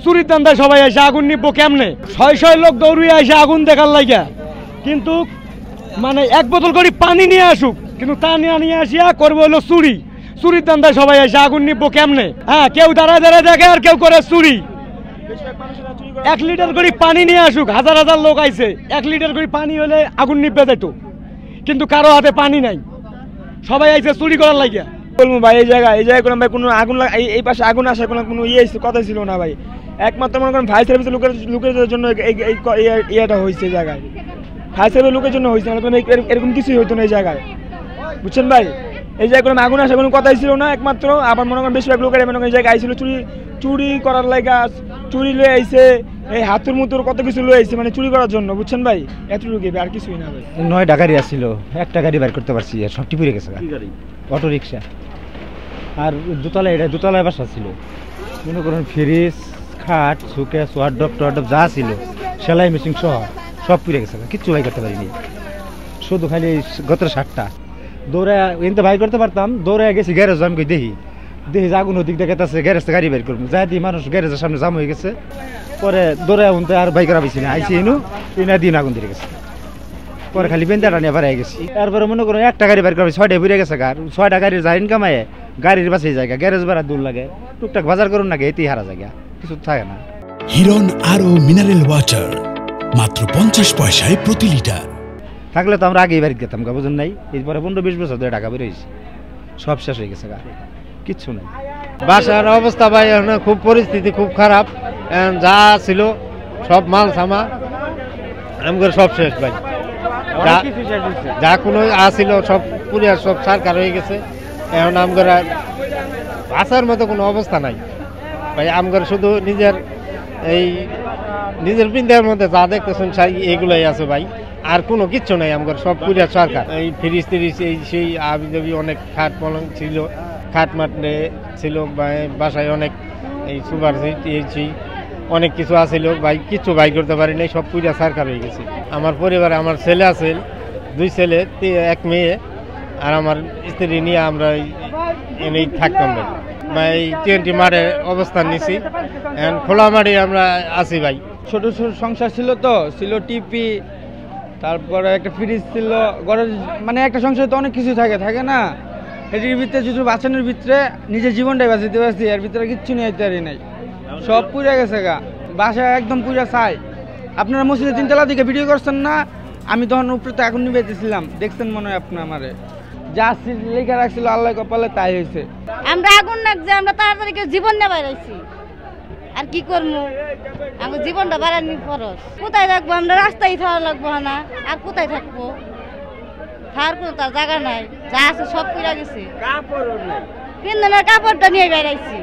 চুরির দান্দায় সবাই এসে আগুন নিবো কেমনে? ছয় ছয় লোক দৌড়িয়ে এসে আগুন দেখার লাগিয়া, কিন্তু মানে এক বোতল করে পানি নিয়ে আসুক, কিন্তু তা নিয়ে আসিয়া করবো হলো চুরি। চুরির দান্দায় সবাই এসে আগুন নিবো কেমনে? হ্যাঁ, কেউ দাঁড়ায় দাঁড়ায় দেখে আর কেউ করে চুরি। 1 লিটার করে পানি নিয়ে আসুক, হাজার হাজার লোক আইছে, 1 লিটার করে পানি হলে আগুন নিবে যেত, কিন্তু কারো হাতে পানি নাই, সবাই আইছে চুরি করার লাগিয়া। বলবো ভাই, এই জায়গায় কোনো ভাই কোনো আগুন এই পাশে আগুন আসার কোনো কথা ছিল না ভাই। একমাত্র মনে করেন ফায়ার সার্ভিসের লোকের জন্য ইয়েটা হয়েছে জায়গায়, ফায়ার সার্ভিসের লোকের জন্য হয়েছে, এরকম কিছুই হইতো না এই জায়গায়, বুঝছেন ভাই? এই জায়গায় কোনো আগুন আসার কোনো কথাই ছিল না। একমাত্র আবার মনে করেন বেশিরভাগ লোকের মনে করেন এই জায়গায় আইছিল চুরি করার লাগা, চুরি লয়ে আইছে, এই হাতুর মুতুর কত কিছু লয়ে আইছে, মানে চুরি করার জন্য, বুঝছেন ভাই? এতটুকু, আর কিছুই না ভাই। 9টা গাড়ি আসছিল, একটা গাড়ি বের করতে পারছি, আর সবটি পুড়ে গেছে। অটো রিক্সা আর দোতলায় বাসা ছিল, মনে করেন ফ্রিজ, খাট, সুকেস, ওয়ার্ডরোব টোয়ার্ডরোব যা ছিল, সেলাই মেশিন সহ সব পুড়ে গেছে, কিচ্ছু বাই করতে পারিনি। শুধু খালি গত 7টা দৌড়ে এনতে বাই করতে পারতাম, দৌড়ে গেছি গ্যারেজ, আমি দেখি আগুন ওদিক দেখাতেছে, গ্যারেজে গাড়ি বের করবো, যাই দিয়ে মানুষ গ্যারেজের সামনে জাম হয়ে গেছে। পরে দৌড়ে উনতে আর বাইক করা পাইছি না, আইসি এনা দিন আগুন দিয়ে গেছে। পরে খালি বেন্দাটা নিয়ে বাড়াই গেছি। তারপরে মনে করুন একটা গাড়ি বের করা 6টা বেরিয়ে গেছে, 6টা গাড়ির যা ইনকাম আয়, গাড়ির বাসে জায়গা, গ্যারেজ ভাড়া দূর লাগে, টুকটাক বাজার করুন না, এতেই হারা জায়গা, কিছু থাকে না। হিরন আরো মিনারেল ওয়াটার মাত্র 50 পয়সায় প্রতি লিটার। থাকলে তো আমরা আগেই বাড়ি যেতাম, বুঝুন নাই? এরপরে 15-20 বছর ধরে টাকা বেরোইছি, সব শেষ হয়ে গেছে, কিচ্ছু নাই। বাসার অবস্থা ভাই এখন খুব পরিস্থিতি খুব খারাপ, যা ছিল সব মাল সামা আমাদের সব শেষ ভাই, যা কোনো আসিল সব পুরিয়া সব সরকার হয়ে গেছে। এখন আমাদের বাঁচার মতো কোনো অবস্থা নাই ভাই, আমাদের শুধু নিজের পিন্ডের মধ্যে যা দেখতেছেন এগুলাই আছে ভাই, আর কোনো কিচ্ছু নাই আমাদের, সব পুরিয়া সরকার। এই ফ্রিজ ত্রিজ এই সেই আবি অনেক খাট পলং ছিল, খাট মাটে ছিল বাসায়, অনেক এই সুপার সিট এই অনেক কিছু আছিল ভাই, কিচ্ছু বাই করতে পারি নাই, সব পুরিয়া সরকার হয়ে গেছে। আমার পরিবারে আমার ছেলে আছে, 2 ছেলে 1 মেয়ে, আর আমার স্ত্রী নিয়ে আমরা এনেই থাকতাম ভাই। এই TNT মাঠে অবস্থান নিছি, এখন খোলা মাঠে আমরা আছি ভাই। ছোট ছোট সংসার ছিল, তো ছিল টিপি, তারপরে একটা ফ্রিজ ছিল ঘরের, মানে একটা সংসারে তো অনেক কিছু থাকে না, এটির ভিতরে যদি বাঁচানোর ভিতরে নিজের জীবনটাই বাঁচাতে পারছি, এর ভিতরে কিচ্ছু নিয়ে পারি নাই, সব পুড়ে গেছে বাসায় একদম পুরা ছাই। আপনারা মসজিদের 3তলা দিকে ভিডিও করছেন না? আমি তখন উপরে তো আগুন নিবাইতেছিলাম, দেখছেন মনে হয় আপনি আমারে, যা লেখা রাখছিল আল্লাহ কপালে তাই হয়েছে। আমরা আগুন লাগছে, আমরা তাড়াতাড়ি জীবন নিয়ে বাইরেছি, আর কি করবো, আমার জীবনটা বাড়ানি খরচ। কোথায় থাকবো আমরা? রাস্তায় থাকা লাগবো না, আর কোথায় থাকবো? থাকার কোনো তার জায়গা নাই, যা আছে সব পুড়ে গেছে, পিন্ধনের কাপড়টা নিয়ে বেড়াইছি।